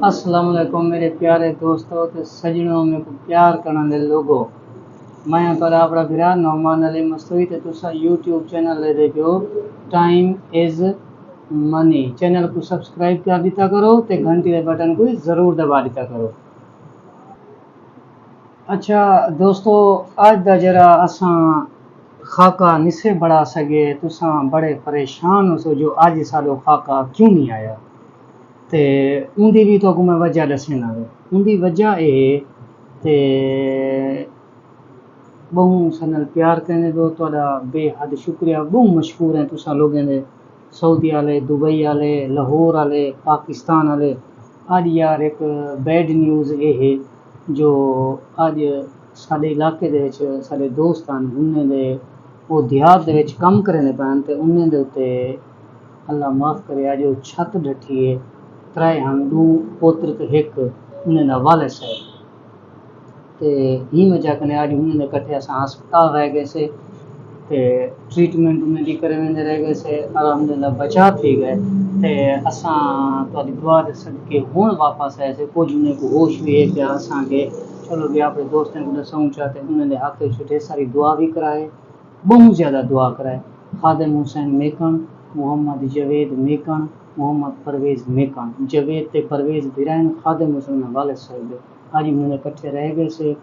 अस्सलाम वालेकुम मेरे प्यारे दोस्तों ते सजनों में को प्यार करने वाले लोगों। मैं तो अपना बिरा नौमान अली मस्तूरी ते तुसा यूट्यूब चैनल ले देखो टाइम इज मनी चैनल को सब्सक्राइब कर दिता करो ते घंटी के बटन को जरूर दबा दिता करो। अच्छा दोस्तों आज दा जरा असा खाका निसे बड़ा सके तुसा बड़े परेशान हो सो जो आज सालो खाका क्यों नहीं आया ते उंदी भी तो मैं वजह दसना उंदी वजह ये ते बहु सनल प्यार करने दो थोड़ा बेहद शुक्रिया बहु मशहूर हैं तुसा लोगों ने सऊदी वाले दुबई वाले लाहौर वाले पाकिस्तान वाले। आज यार एक बैड न्यूज़ ये है जो आज साडे इलाके दे विच साडे दोस्त हैं उन्हें दे वो देहात दे विच काम करने पैन ते उन्हें दे उत्ते अल्लाह माफ़ करे आज वो छत डठी है त्राए हम दू पोत्र ते एक उन्हें दा वाले साहब ते ही वजह कने आज उन्हें कट्ठे असां अस्पताल रह गए से ते ट्रीटमेंट उन्हें दी करे वेंदे रह गए से अल्हम्दुलिल्लाह बचा थी गए ते असां तुहाडी दुआ दे सदके हुण वापस आए से कुछ उन्हें को होश भी है कि असां के चलो भी अपने दोस्तों को दसऊं चाहते उन्हें दे हक विच ढेर सारी दुआ भी कराए बहुत ज़्यादा दुआ कराए। खादिम हुसैन मेकन मोहम्मद जवेद मेकन मोहम्मद परवेज़ मेकन जवेद ते परवेज़ बिराइन खादिम हुसैन वाले साहब आज उन्होंने कट्ठे रह गए से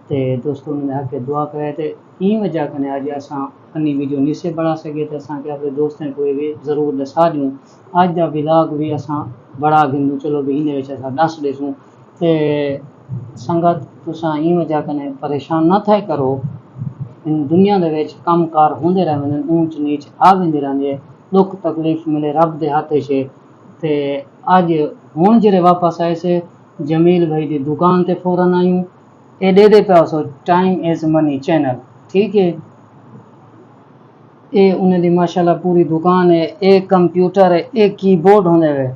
ते दोस्तों उन्होंने हक दुआ कराए ते ई वजह कने आज असां अपनी वीडियो नहीं से बढ़ा सके तो असां के अपने दोस्तों को भी ज़रूर दसा दूँ आज दा व्लॉग भी असां बड़ा गिनूं चलो भी इन्हें विच असां दस देसूं ते संगत तुसां ई वजह कने परेशान ना थे करो इन दुनिया दे विच कम कार होंदे रहंदे ऊंच नीच आ वेंदी रहंदी है दुख तकलीफ मिले रब दे हाथ से ते अज हुण जेरे वापस आए से जमील भाई दी दुकान ते फौरन आयूं ए दे दे पिया सो टाइम इज मनी चैनल ठीक है ए उन्हें दी माशाल्लाह पूरी दुकान है एक कंप्यूटर है एक कीबोर्ड होंदे वे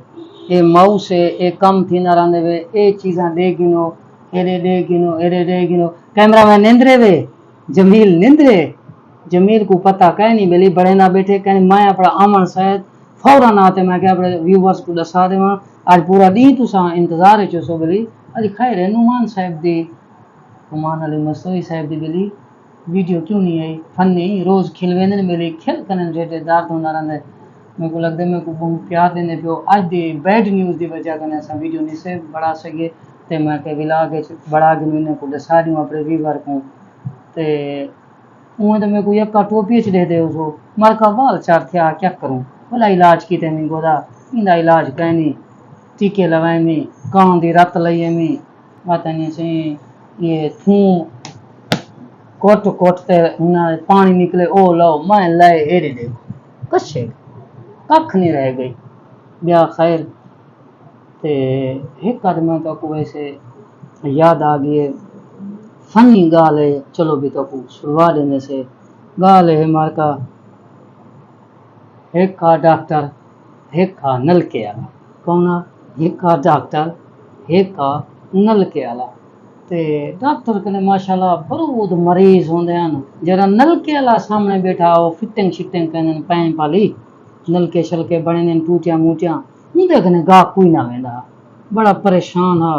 ए माउस है एक कम थींदा रहंदे वे ए चीज़ां दे गिनो एरे दे गिनो कैमरामैन निंद्रे वे जमील निंद्रे जमील को पता कह नहीं मिली बड़े ना बैठे कह मैं अपना अमन शायद फौरन आते मैं क्या अपने व्यूवर्स को दसा देवा आज पूरा दी तुसा इंतजार चो सो बिली अज खैर नुमान साहब दी नुमान अली मस्तूरी साहब दी बिली वीडियो क्यों नहीं आई फनी रोज खिलवेंदे मिली खिल कने रेटेदार होंदा रहंदे मेरे को लगदा मेरे को बहुत प्यार देने पियो आज दी बैड न्यूज़ दी वजह कने असा वीडियो नहीं से बढ़ा सके ते मैं के व्लॉग बड़ा गिनने को दसा दूं अपने व्यूवर को ते उन्हें तो मेरे को एक टोपी च दे दे उसको मर का बाल चार थे क्या करूं भला इलाज की तेमी गोदा इंदा इलाज कहनी टीके लगाए में कान दी रत लइए में पता नहीं से ये थू कोट कोट ते उन्हें पानी निकले ओ लो मैं लाए एरे दे कच्छे कख नहीं रह गई ब्या खैर ते एक आदमी तो को वैसे याद आ गई फनी गाल है चलो भी तो को सुलवा देने से गाल है मार का एक का डॉक्टर एक का नलके वाला कौन एक का डॉक्टर एक का नलके वाला ते डॉक्टर कने माशाल्लाह बहुत मरीज होंदे हैं जरा नलके वाला सामने बैठा हो फिटिंग शिटिंग कने पैन पाली नलके शलके बने ने टूटियां मूटियां उनदे कने गा कोई ना वेंदा बड़ा परेशान है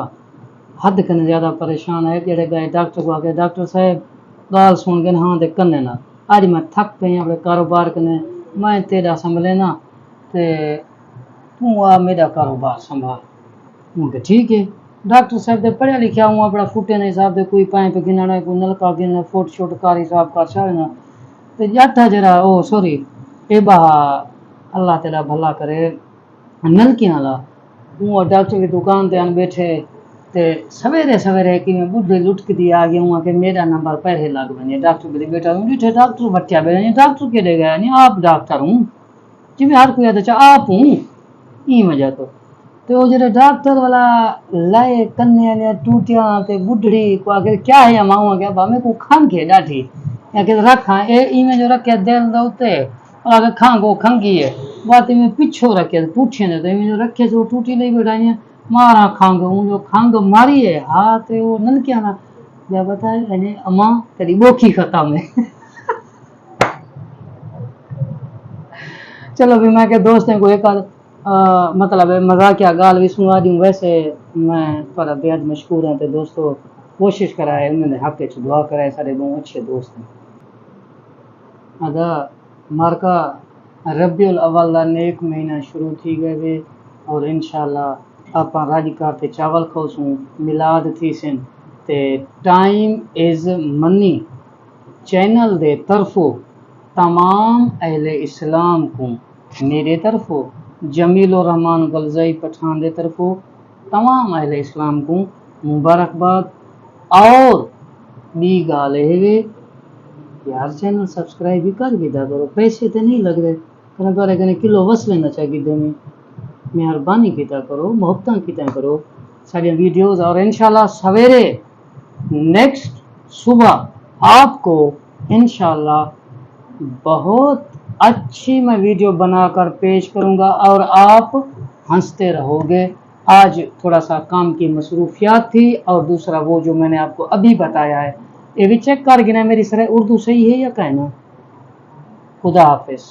हद कने ज़्यादा परेशान है जेड़े गए डॉक्टर को आके डॉक्टर साहब गाल सुन के हाँ दे कन्ने ना आज मैं थक गई अपने कारोबार कने मैं तेरा संभले ना ते तू आ मेरा कारोबार संभाल उनके ठीक है डॉक्टर साहब दे पढ़िया लिखा हूँ अपना फुटे ने हिसाब दे कोई पाइप गिनना कोई नलका गिनना फुट शुट कार हिसाब कर छाड़ना ते जाता जरा ओ सॉरी ए बहा अल्लाह तेरा भला करे नलके वाला वो डॉक्टर की दुकान ते आन बैठे ते सवेरे सवेरे कि मैं बुढ़े लुटकती आ गया हूँ कि मेरा नंबर पहले लग बने डॉक्टर के बेटा बैठे डॉक्टर बच्चा बैठे डॉक्टर के ले गया नहीं आप डॉक्टर हूँ जिम्मे हर कोई आता आप हूँ ई वजह तो वो जो डॉक्टर वाला लाए कन्ने ने टूटियां ते बुढ़ड़ी को आगे क्या है माऊँ क्या बामे को खान के डाठी या के रखा ए ई में जो रखे दिल दे उते आगे खांगो खंगी है बात में पीछो रखे टूटियां ने तो जो रखे जो टूटी नहीं बैठाई मारा खंग हूँ जो खंग मारी है हाथ वो नन क्या ना क्या बताए अने अम्मा तेरी बोखी खत्म है चलो भी मैं के दोस्त को एक مطلب مذاقیہ گال بھی سنا دی ویسے میں تھوڑا بےحد مشکور ہوں تو دوستو کوشش کرائے انہوں نے حق چ دعا کرائے سارے بہت اچھے دوست ہیں ادا مارکا ربیع الاول دا نیک مہینہ شروع تھی گئے وے اور انشاءاللہ آپ راجی کارتے چاول کھوسوں میلاد تھی سن تے ٹائم از منی چینل دے طرفوں تمام اہل اسلام کو میرے طرفوں جمیل الرحمان غلزائی پٹھان دے طرفوں تمام اہل اسلام کو مبارکباد اور بھی گالے ہوئے یار چینل سبسکرائب بھی کر بھی دا کرو پیسے تے نہیں لگ رہے کہنا بارے کہنے کلو وصلے نہ چاہیے دے میں مہربانی کیتا کرو محبتاں کیتا کرو ساری ویڈیوز اور انشاءاللہ سویرے نیکسٹ صبح آپ کو انشاءاللہ بہت اچھی میں ویڈیو بنا کر پیش کروں گا اور آپ ہنستے رہو گے آج تھوڑا سا کام کی مصروفیات تھی اور دوسرا وہ جو میں نے آپ کو ابھی بتایا ہے یہ بھی چیک کر گنا میری سر اردو صحیح ہے یا کہنا خدا حافظ